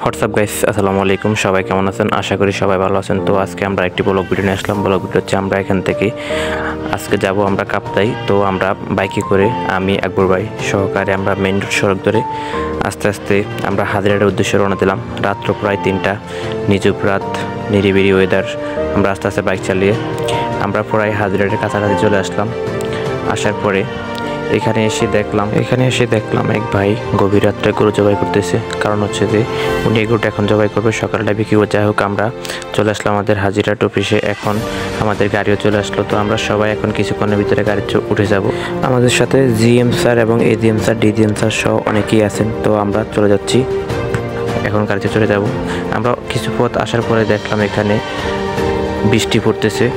WhatsApp guys, আসসালামু আলাইকুম। সবাই কেমন আছেন? আশা করি সবাই ভালো আছেন। তো আজকে আমরা একটি ব্লগ ভিডিও নিয়ে আসলাম। ব্লগ ভিডিও হচ্ছে আমরা এখান থেকে আজকে যাব আমরা কাপ্তাই। তো আমরা বাইকে করে আমি আকবর ভাই সহকারে আমরা মেইন রোড সড়ক ধরে আস্তে আস্তে আমরা হাজিরার উদ্দেশ্যে রওনা দিলাম। রাত্র প্রায় 3টা, নিঝুম রাত, নিরিবিলি ওয়েদার। আমরা আস্তে আস্তে বাইক চালিয়ে আমরা প্রায় হাজিরার কাছাকাছি চলে আসলাম। আসার পরে এখানে এসে দেখলাম এক ভাই গভীর রাত্রে গরু জবাই করতেছে। কারণ হচ্ছে যে উনি এই গরুটা এখন জবাই করবে, সকালটা বিক্রি করে। যাই হোক, আমরা চলে আসলাম আমাদের হাজিরাট অফিসে। এখন আমাদের গাড়িও চলে আসলো। তো আমরা সবাই এখন কিছুক্ষণের ভিতরে গাড়ি উঠে যাব। আমাদের সাথে জিএম স্যার এবং এজিএম স্যার, ডিজিএম স্যার সহ অনেকেই আছেন। তো আমরা চলে যাচ্ছি, এখন গাড়িতে চলে যাব। আমরা কিছু পথ আসার পরে দেখলাম এখানে বৃষ্টি পড়তেছে।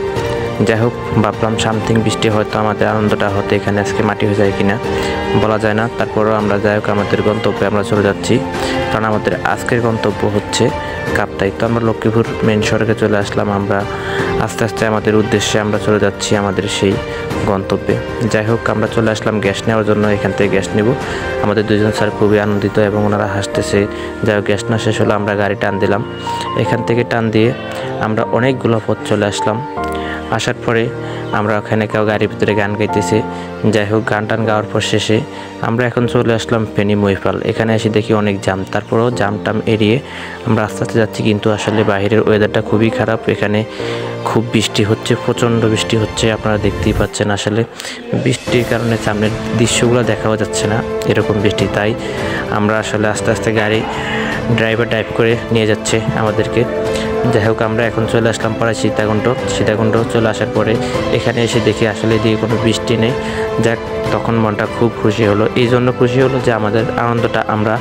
যাই হোক, ভাবলাম সামথিং বৃষ্টি হয়তো আমাদের আনন্দটা হতে এখানে আজকে মাটি হয়ে যায় কিনা বলা যায় না। তারপরেও আমরা যাই হোক আমাদের গন্তব্যে আমরা চলে যাচ্ছি। কারণ আমাদের আজকের গন্তব্য হচ্ছে কাপ্তাই। তো আমরা লক্ষ্মীপুর মেন সড়কে চলে আসলাম। আমরা আস্তে আস্তে আমাদের উদ্দেশ্যে আমরা চলে যাচ্ছি আমাদের সেই গন্তব্যে। যাই হোক, আমরা চলে আসলাম গ্যাস নেওয়ার জন্য। এখান থেকে গ্যাস নেব। আমাদের দুজন স্যার খুবই আনন্দিত এবং ওনারা হাসতেছে। যাই হোক, গ্যাস না শেষ হলো, আমরা গাড়ি টান দিলাম। এখান থেকে টান দিয়ে আমরা অনেকগুলো পথ চলে আসলাম। আসার পরে আমরা ওখানে কেউ গাড়ির ভিতরে গান গাইতেছে। যাই হোক, গান টান গাওয়ার পর শেষে আমরা এখন চলে আসলাম ফেনী মহিপাল। এখানে এসে দেখি অনেক জাম। তারপরেও জাম টাম এড়িয়ে আমরা আস্তে আস্তে যাচ্ছি। কিন্তু আসলে বাইরের ওয়েদারটা খুবই খারাপ। এখানে খুব বৃষ্টি হচ্ছে, প্রচণ্ড বৃষ্টি হচ্ছে। আপনারা দেখতেই পাচ্ছেন আসলে বৃষ্টির কারণে সামনের দৃশ্যগুলো দেখাও যাচ্ছে না, এরকম বৃষ্টি। তাই আমরা আসলে আস্তে আস্তে গাড়ি ড্রাইভার ড্রাইভ করে নিয়ে যাচ্ছে আমাদেরকে। যাই হোক, আমরা এখন চলে আসলাম পরে সীতাকুণ্ড চলে আসার পরে এখানে এসে দেখি আসলে এদিকে কোনো বৃষ্টি নেই। যাক, তখন মনটা খুব খুশি হলো। এই জন্য খুশি হলো যে আমাদের আনন্দটা আমরা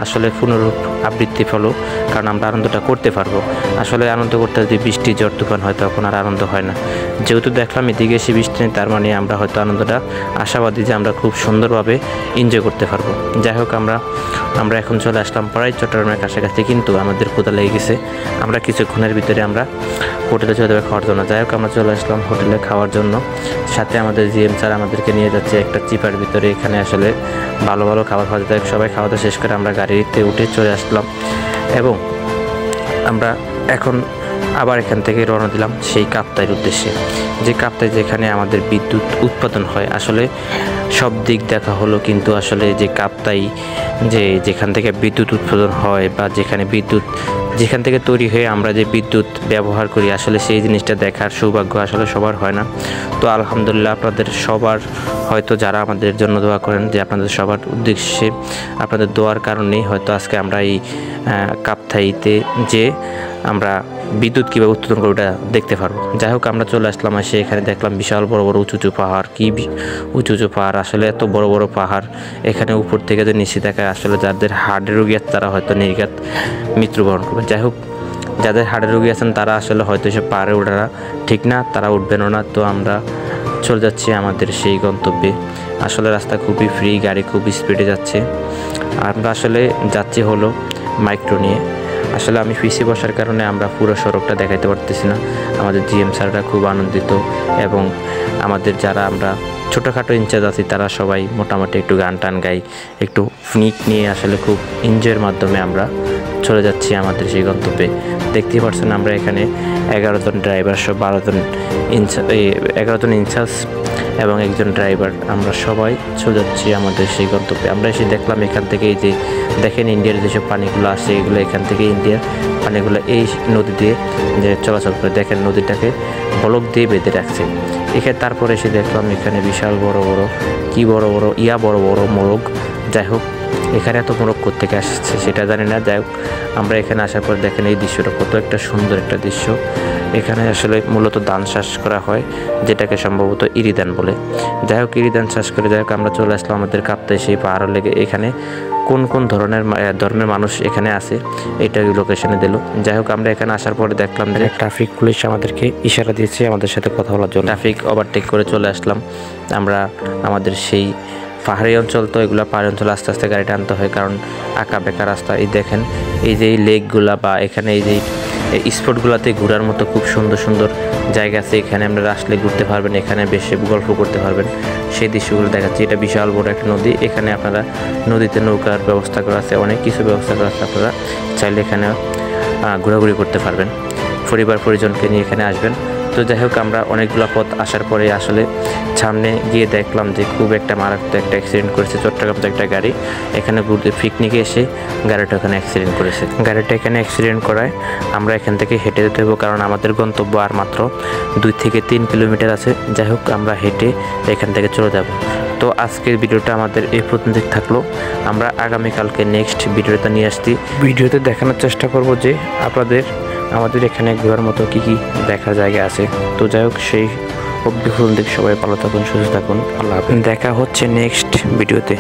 আসলে পুনরূপ আবৃত্তি ফেলো, কারণ আমরা আনন্দটা করতে পারবো। আসলে আনন্দ করতে যদি বৃষ্টি ঝড় তুফান হয় তখন আর আনন্দ হয় না। যেহেতু দেখলাম এদিকে এসে বৃষ্টি নেই, তার মানে আমরা হয়তো আনন্দটা আশাবাদী যে আমরা খুব সুন্দরভাবে এনজয় করতে পারবো। যাই হোক, আমরা এখন চলে আসলাম প্রায় চট্টগ্রামের কাছাকাছি। কিন্তু আমাদের ক্ষুধা লেগে গেছে। আমরা কিছুক্ষণের ভিতরে আমরা হোটেলে চলে যাবে খাওয়ার জন্য। যাই হোক, আমরা চলে আসলাম হোটেলে খাওয়ার জন্য। সাথে আমাদের জিএম স্যার আমাদেরকে নিয়ে যাচ্ছে একটা চিপার ভিতরে। এখানে আসলে ভালো ভালো খাবার খাওয়া যায়। সবাই খাওয়া দাওয়া শেষ করে আমরা গাড়িতে উঠে চলে আসলাম এবং আমরা এখন আবার এখান থেকে রওনা দিলাম সেই কাপ্তাইয়ের উদ্দেশ্যে। যে কাপ্তাই যেখানে আমাদের বিদ্যুৎ উৎপাদন হয়। আসলে সব দিক দেখা হলো, কিন্তু আসলে যে কাপ্তাই যেখান থেকে বিদ্যুৎ উৎপাদন হয় বা যেখান থেকে তৈরি হয়ে আমরা যে বিদ্যুৎ ব্যবহার করি, আসলে সেই জিনিসটা দেখার সৌভাগ্য আসলে সবার হয় না। তো আলহামদুলিল্লাহ, আপনাদের সবার হয়তো যারা আমাদের জন্য দোয়া করেন, যে আপনাদের সবার উদ্দেশ্যে আপনাদের দোয়ার কারণেই হয়তো আজকে আমরা এই কাপ্তাইতে যে আমরা বিদ্যুৎ কীভাবে উৎপাদন করে ওটা দেখতে পারবো। যাই হোক, আমরা চলে আসলাম। এসে এখানে দেখলাম বিশাল বড় বড় উঁচু উঁচু পাহাড়। উঁচু উঁচু পাহাড়, আসলে এত বড় বড় পাহাড়। এখানে উপর থেকে যে নিচে দেখায়, আসলে যাদের হার্টের রোগী আছে তারা হয়তো নির্ঘাত মৃত্যুবরণ করবে। যাই হোক, যাদের হার্টের রোগী আছেন তারা আসলে হয়তো এসব পাহাড়ে ওঠারা ঠিক না, তারা উঠবেনও না। তো আমরা চলে যাচ্ছি আমাদের সেই গন্তব্যে। আসলে রাস্তা খুবই ফ্রি, গাড়ি খুব স্পিডে যাচ্ছে। আমরা আসলে যাচ্ছি হলো মাইক্রো নিয়ে। আসলে আমি পিছিয়ে বসার কারণে আমরা পুরো সড়কটা দেখাইতে পারতেছি না। আমাদের জিএম স্যাররা খুব আনন্দিত এবং আমাদের যারা আমরা ছোটোখাটো ইনচার্জ আছি তারা সবাই মোটামুটি একটু গান টান গাই, একটু ফিনিক নিয়ে আসলে খুব এনজয়ের মাধ্যমে আমরা চলে যাচ্ছি আমাদের সেই গন্তব্যে। দেখতেই পাচ্ছেন আমরা এখানে 11 জন ড্রাইভার সহ 11 জন ইনচার্জ এবং একজন ড্রাইভার, আমরা সবাই চলে যাচ্ছি আমাদের সেই গন্তব্যে। আমরা এসে দেখলাম এখান থেকে এই যে দেখেন ইন্ডিয়ার যেসব পানিগুলো আসে, এগুলো এখান থেকে ইন্ডিয়ার পানিগুলো এই নদী দিয়ে যে চলাচল করে। দেখেন নদীটাকে বলক দিয়ে বেঁধে রাখছে এখানে। তারপরে এসে দেখলাম এখানে বিশাল বড় বড় মোরগ। যাই হোক, এখানে এত মোরগ কোত্থেকে আসছে সেটা জানি না। যাই হোক, আমরা এখানে আসার পর দেখেন এই দৃশ্যটা কত একটা সুন্দর একটা দৃশ্য। এখানে আসলে মূলত ধান চাষ করা হয়, যেটাকে সম্ভবত ইরিধান বলে। যাই হোক, ইরিধান চাষ করে যাই হোক আমরা চলে আসলাম আমাদের কাপ্তাই সেই পাহাড় লেগে। এখানে কোন কোন ধর্মের মানুষ এখানে আছে এটা লোকেশনে দিল। যাই হোক, আমরা এখানে আসার পরে দেখলাম যে ট্রাফিক পুলিশ আমাদেরকে ইশারা দিয়েছে আমাদের সাথে কথা বলার জন্য। ট্রাফিক ওভারটেক করে চলে আসলাম আমরা আমাদের সেই পাহাড়ি অঞ্চল। তো এগুলো পাহাড়ি অঞ্চলে আস্তে আস্তে গাড়িটা আনতে হয়, কারণ আঁকা বেঁকা রাস্তা। এই দেখেন এই যে লেকগুলা বা এখানে এই যে এই স্পটগুলোতে ঘোরার মতো খুব সুন্দর সুন্দর জায়গা আছে। এখানে আপনারা আসলে ঘুরতে পারবেন, এখানে বেশি গল্প করতে পারবেন, সেই দৃশ্যগুলো দেখাচ্ছি। এটা বিশাল বড় একটা নদী, এখানে আপনারা নদীতে নৌকার ব্যবস্থা করা আছে, অনেক কিছু ব্যবস্থা করা আছে। আপনারা চাইলে এখানে ঘোরাঘুরি করতে পারবেন, পরিবার পরিজনকে নিয়ে এখানে আসবেন। তো যাই হোক, আমরা অনেকগুলো পথ আসার পরে আসলে সামনে গিয়ে দেখলাম যে খুব একটা মারাত্মক একটা অ্যাক্সিডেন্ট করেছে চট্টগ্রামতে একটা গাড়ি। এখানে ঘুরতে পিকনিকে এসে গাড়িটা এখানে অ্যাক্সিডেন্ট করেছে। গাড়িটা এখানে অ্যাক্সিডেন্ট করায় আমরা এখান থেকে হেঁটে যেতে হবে, কারণ আমাদের গন্তব্য আর মাত্র 2 থেকে 3 কিলোমিটার আছে। যাই হোক, আমরা হেঁটে এখান থেকে চলে যাব। তো আজকের ভিডিওটা আমাদের এই পর্যন্ত থাকলো। আমরা আগামীকালকে নেক্সট ভিডিওটা নিয়ে আসছি। ভিডিওতে দেখানোর চেষ্টা করব যে আমাদের এখানে ঘোরার মতো কী কী দেখার জায়গা আছে। তো যাই হোক, সেই অবধি সবাই ভালো থাকুন, সুস্থ থাকুন। আল্লাহ হাফেজ। দেখা হচ্ছে নেক্সট ভিডিওতে।